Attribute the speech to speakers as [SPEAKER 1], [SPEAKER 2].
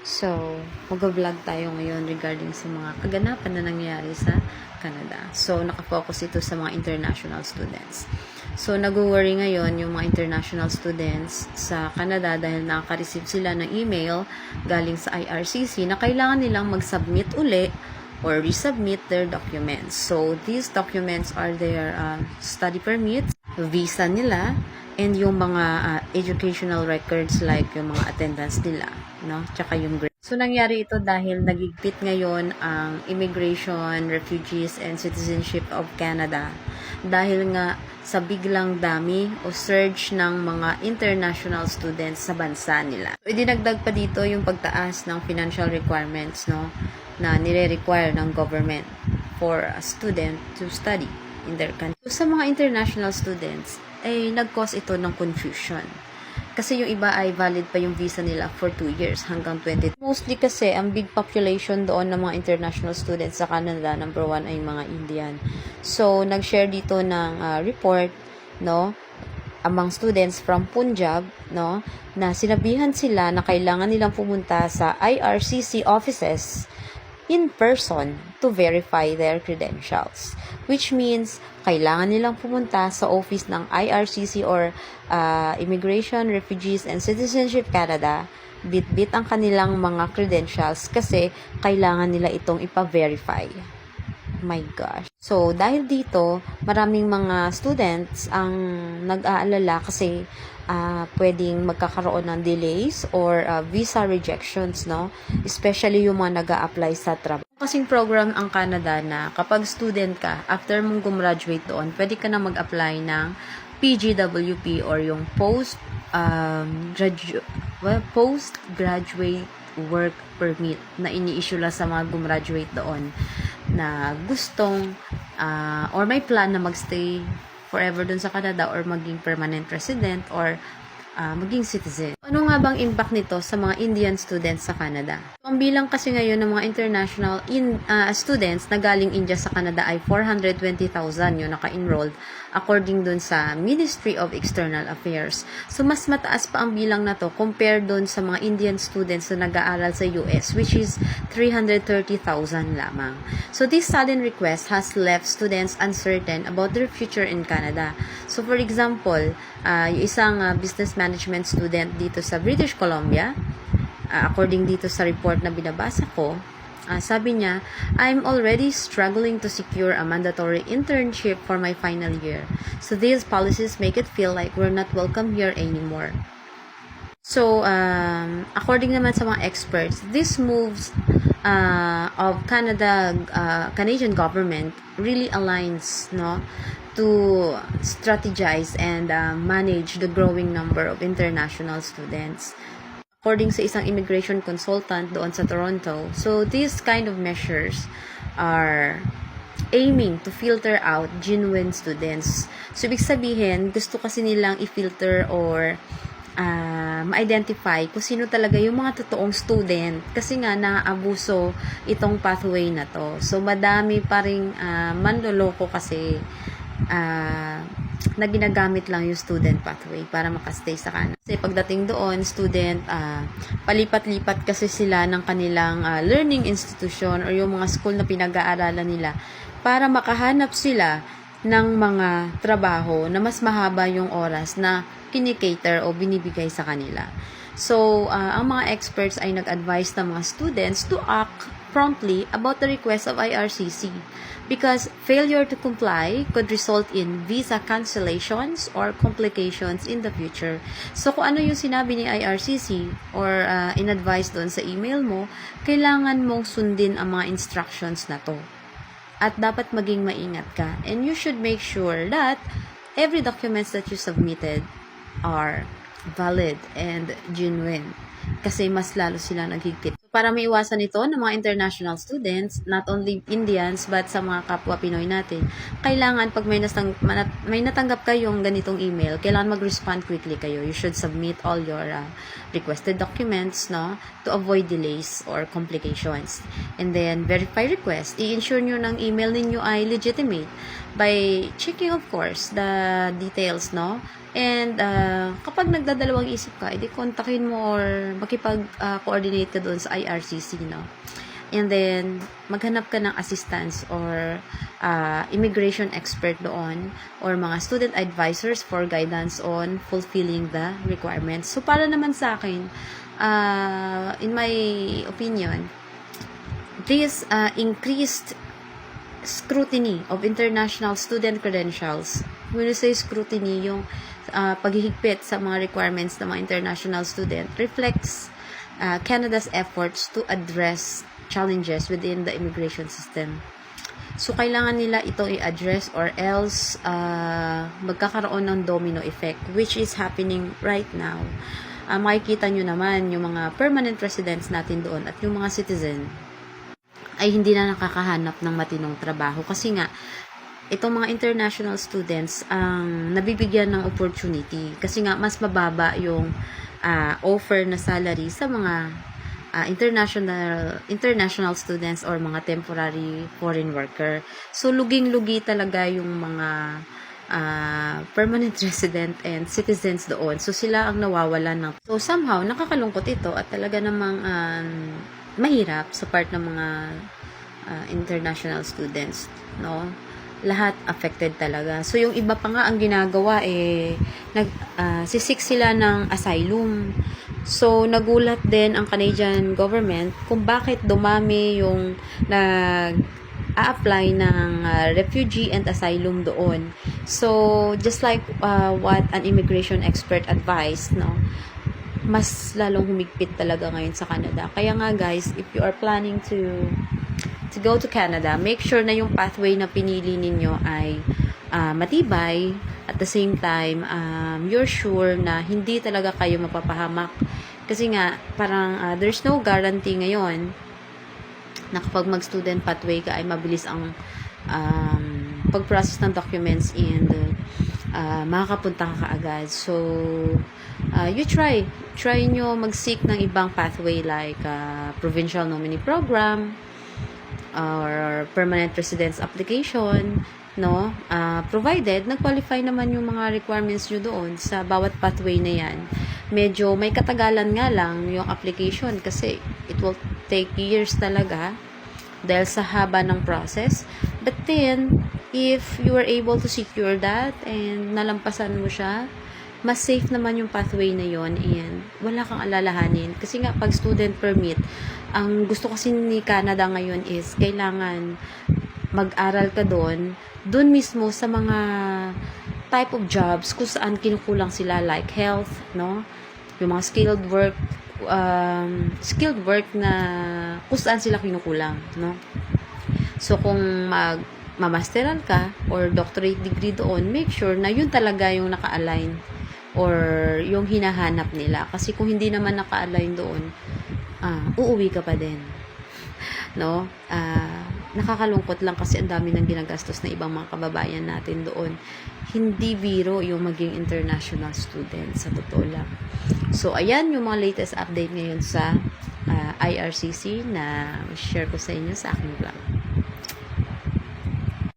[SPEAKER 1] So, mag-vlog tayo ngayon regarding sa mga kaganapan na nangyayari sa Canada. So, nakafocus ito sa mga international students. So, nag-worry ngayon yung mga international students sa Canada dahil nakaka-receive sila ng email galing sa IRCC na kailangan nilang mag-submit uli or resubmit their documents. So, these documents are their study permits, visa nila, and yung mga educational records like yung mga attendance nila, no? Tsaka yung grade. So, nangyari ito dahil nagigpit ngayon ang Immigration, Refugees, and Citizenship of Canada dahil nga sa biglang dami o surge ng mga international students sa bansa nila. So, idinagdag pa dito yung pagtaas ng financial requirements, no, na nire-require ng government for a student to study in their country. So, sa mga international students, ay nag-cause ito ng confusion. Kasi yung iba ay valid pa yung visa nila for 2 years hanggang 20. Mostly kasi, ang big population doon ng mga international students sa Canada, number 1 ay mga Indian. So, nag-share dito ng report, no, among students from Punjab, no, na sinabihan sila na kailangan nilang pumunta sa IRCC offices in person to verify their credentials. Which means, kailangan nilang pumunta sa office ng IRCC or Immigration, Refugees, and Citizenship Canada, bit-bit ang kanilang mga credentials kasi kailangan nila itong ipa-verify. My gosh. So, dahil dito, maraming mga students ang nag-aalala kasi pwedeng magkakaroon ng delays or visa rejections, no? Especially yung mga nag-a-apply sa trabaho. Kasing program ang Canada na kapag student ka, after mong gumraduate doon, pwede ka na mag-apply ng PGWP or yung postgraduate work permit na ini-issue lang sa mga gumraduate doon na gustong or may plan na magstay forever dun sa Canada or maging permanent resident or maging citizen. Ano nga bang impact nito sa mga Indian students sa Canada? Ang bilang kasi ngayon ng mga international students na galing India sa Canada ay 420,000 yung naka-enrolled according dun sa Ministry of External Affairs. So, mas mataas pa ang bilang na to compared dun sa mga Indian students na nag-aaral sa US, which is 330,000 lamang. So, this sudden request has left students uncertain about their future in Canada. So, for example, yung isang business management student dito sa British Columbia, according dito sa report na binabasa ko, sabi niya, I'm already struggling to secure a mandatory internship for my final year. So these policies make it feel like we're not welcome here anymore. So, according naman sa mga experts, this moves of Canadian government really aligns, no, to strategize and manage the growing number of international students. According sa isang immigration consultant doon sa Toronto, so these kind of measures are aiming to filter out genuine students. So, ibig sabihin, gusto kasi nilang i-filter or ma-identify kung sino talaga yung mga totoong student kasi nga naaabuso itong pathway na to. So, madami pa ring manloloko kasi na ginagamit lang yung student pathway para makastay sa Canada. Kasi pagdating doon, student, palipat-lipat kasi sila ng kanilang learning institution or yung mga school na pinag-aaralan nila para makahanap sila ng mga trabaho na mas mahaba yung oras na kinikater o binibigay sa kanila. So, ang mga experts ay nag-advise ng mga students to act promptly about the request of IRCC because failure to comply could result in visa cancellations or complications in the future. So, kung ano yung sinabi ni IRCC or in-advise doon sa email mo, kailangan mong sundin ang mga instructions na to. At dapat maging maingat ka. And you should make sure that every documents that you submitted are valid and genuine. Kasi mas lalo sila naghigpit. para maiwasan ito ng mga international students, not only Indians, but sa mga kapwa Pinoy natin, kailangan pag may natanggap kayong ganitong email, kailangan mag-respond quickly kayo. You should submit all your requested documents, no, to avoid delays or complications. And then, verify request. I-ensure nyo ng email ninyo ay legitimate by checking, of course, the details, no? And kapag nagdadalawang isip ka, edi kontakin mo or makipag-coordinate ka doon sa IRCC, no? And then, maghanap ka ng assistance or immigration expert doon or mga student advisors for guidance on fulfilling the requirements. So, para naman sa akin, in my opinion, this increased scrutiny of international student credentials. When you say scrutiny, yung paghihigpit sa mga requirements ng mga international student reflects Canada's efforts to address challenges within the immigration system. So, kailangan nila ito i-address or else magkakaroon ng domino effect which is happening right now. Makikita nyo naman yung mga permanent residents natin doon at yung mga citizen ay hindi na nakakahanap ng matinong trabaho kasi nga itong mga international students ang nabibigyan ng opportunity kasi nga mas mababa yung offer na salary sa mga international students or mga temporary foreign worker. So, luging-lugi talaga yung mga permanent resident and citizens doon. So, sila ang nawawalan ng... So, somehow, nakakalungkot ito at talaga namang mahirap sa part ng mga international students, no? Lahat affected talaga. So, yung iba pa nga ang ginagawa sisik sila ng asylum. So, nagulat din ang Canadian government kung bakit dumami yung nag-a-apply ng refugee and asylum doon. So, just like what an immigration expert advised, no? Mas lalong humigpit talaga ngayon sa Canada. Kaya nga guys, if you are planning to go to Canada, make sure na yung pathway na pinili ninyo ay matibay. At the same time, you're sure na hindi talaga kayo mapapahamak. Kasi nga, parang there's no guarantee ngayon na kapag mag-student pathway ka ay mabilis ang pag-process ng documents and makakapunta ka kaagad. So, you try nyo mag-seek ng ibang pathway like provincial nominee program or permanent residence application, no? Provided nag-qualify naman yung mga requirements nyo doon sa bawat pathway na yan. Medyo may katagalan nga lang yung application kasi it will take years talaga dahil sa haba ng process. But then, if you were able to secure that and nalampasan mo siya, mas safe naman yung pathway na yon and wala kang alalahanin. Kasi nga, pag student permit, ang gusto kasi ni Canada ngayon is kailangan mag-aral ka doon mismo sa mga type of jobs kung saan kinukulang sila like health, no? Yung mga skilled work na kung saan sila kinukulang, no? So, kung mamasteral ka or doctorate degree doon, make sure na yun talaga yung naka-align or yung hinahanap nila. Kasi kung hindi naman naka-align doon, uuwi ka pa din. No? Nakakalungkot lang kasi ang dami ng ginagastos na ibang mga kababayan natin doon. Hindi biro yung maging international student sa totoo lang. So, ayan yung mga latest update ngayon sa IRCC na share ko sa inyo sa aking vlog.